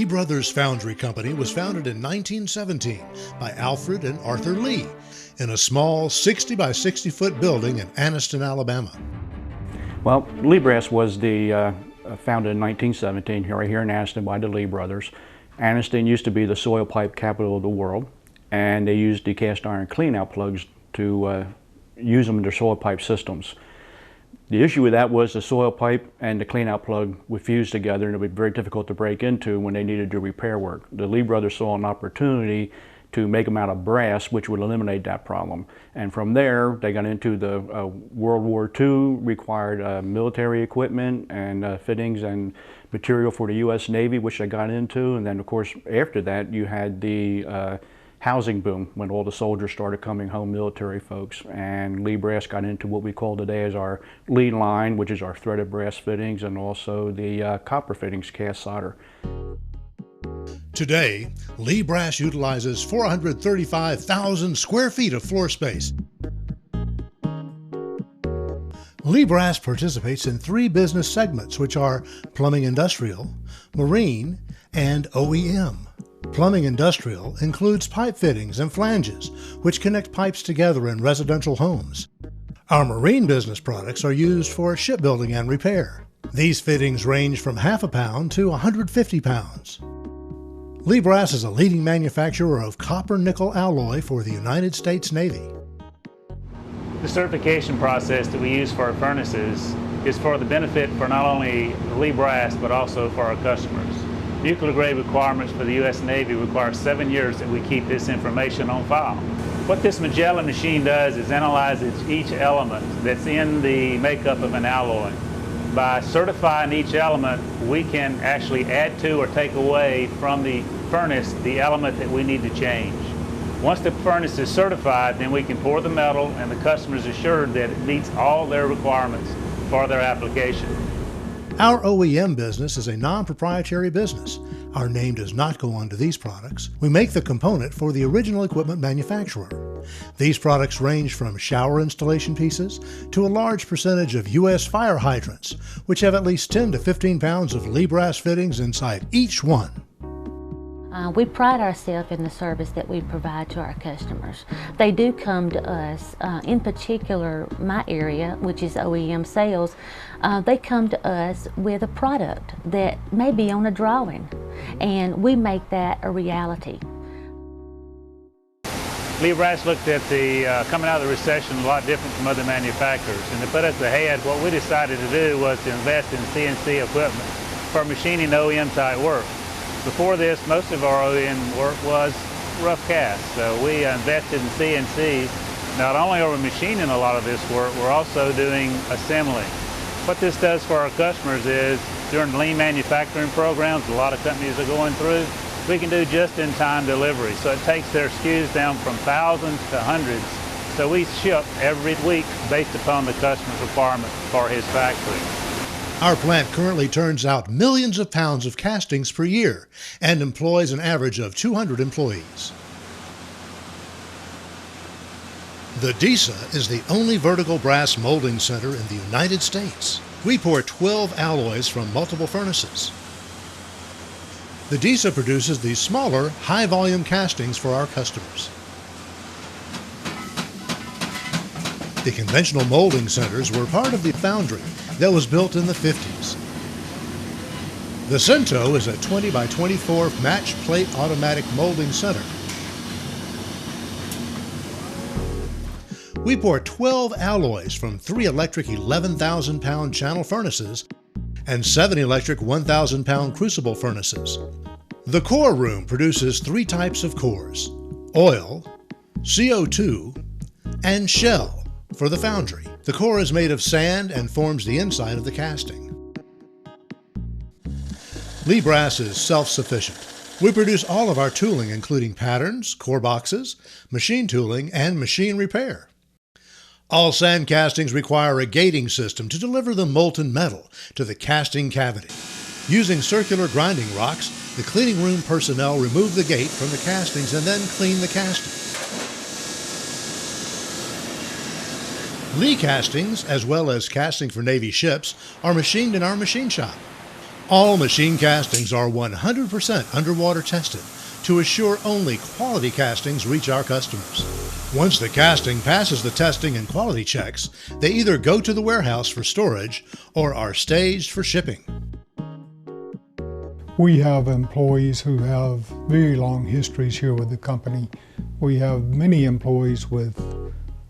Brothers Foundry Company was founded in 1917 by Alfred and Arthur Lee in a small 60 by 60 foot building in Anniston, Alabama. Well, Lee Brass was founded in 1917 right here in Anniston by the Lee brothers. Anniston used to be the soil pipe capital of the world, and they used the cast iron clean-out plugs to use them in their soil pipe systems. The issue with that was the soil pipe and the clean-out plug would fuse together, and it would be very difficult to break into when they needed to do repair work. The Lee brothers saw an opportunity to make them out of brass, which would eliminate that problem. And from there, they got into the World War II, required military equipment and fittings and material for the U.S. Navy, which they got into. And then, of course, after that, you had the housing boom when all the soldiers started coming home, military folks, and Lee Brass got into what we call today as our Lee line, which is our threaded brass fittings and also the copper fittings, cast solder. Today, Lee Brass utilizes 435,000 square feet of floor space. Lee Brass participates in 3 business segments, which are plumbing industrial, marine, and OEM. Plumbing industrial includes pipe fittings and flanges, which connect pipes together in residential homes. Our marine business products are used for shipbuilding and repair. These fittings range from half a pound to 150 pounds. Lee Brass is a leading manufacturer of copper-nickel alloy for the United States Navy. The certification process that we use for our furnaces is for the benefit for not only Lee Brass, but also for our customers. Nuclear grade requirements for the U.S. Navy require 7 years that we keep this information on file. What this Magellan machine does is analyzes each element that's in the makeup of an alloy. By certifying each element, we can actually add to or take away from the furnace the element that we need to change. Once the furnace is certified, then we can pour the metal and the customer is assured that it meets all their requirements for their application. Our OEM business is a non-proprietary business. Our name does not go onto these products. We make the component for the original equipment manufacturer. These products range from shower installation pieces to a large percentage of U.S. fire hydrants, which have at least 10 to 15 pounds of Lee Brass fittings inside each one. We pride ourselves in the service that we provide to our customers. They do come to us, in particular my area, which is OEM sales, they come to us with a product that may be on a drawing, and we make that a reality. Lee Brass looked at the coming out of the recession a lot different from other manufacturers, and to put us ahead, what we decided to do was to invest in CNC equipment for machining OEM type work. Before this, most of our OEM work was rough cast, so we invested in CNCs. Not only are we machining a lot of this work, we're also doing assembly. What this does for our customers is, during lean manufacturing programs a lot of companies are going through, we can do just-in-time delivery. So it takes their SKUs down from thousands to hundreds. So we ship every week based upon the customer's requirement for his factory. Our plant currently turns out millions of pounds of castings per year and employs an average of 200 employees. The DISA is the only vertical brass molding center in the United States. We pour 12 alloys from multiple furnaces. The DISA produces these smaller, high-volume castings for our customers. The conventional molding centers were part of the foundry that was built in the 50s. The Cento is a 20 by 24 match plate automatic molding center. We pour 12 alloys from 3 electric 11,000 pound channel furnaces and 7 electric 1,000 pound crucible furnaces. The core room produces 3 types of cores: oil, CO2, and shell. For the foundry, the core is made of sand and forms the inside of the casting. Lee Brass is self-sufficient. We produce all of our tooling, including patterns, core boxes, machine tooling, and machine repair. All sand castings require a gating system to deliver the molten metal to the casting cavity. Using circular grinding rocks, the cleaning room personnel remove the gate from the castings and then clean the casting. Lee castings, as well as casting for Navy ships, are machined in our machine shop. All machine castings are 100% underwater tested to assure only quality castings reach our customers. Once the casting passes the testing and quality checks, they either go to the warehouse for storage or are staged for shipping. We have employees who have very long histories here with the company. We have many employees with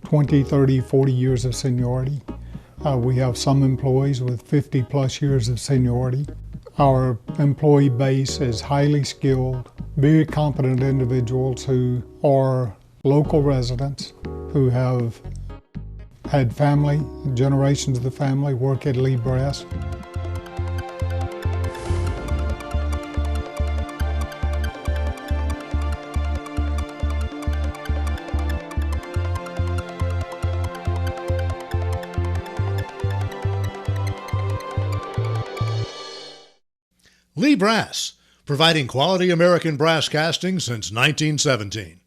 20, 30, 40 years of seniority. We have some employees with 50 plus years of seniority. Our employee base is highly skilled, very competent individuals who are local residents who have had family, generations of the family work at Lee Brass. Lee Brass, providing quality American brass castings since 1917.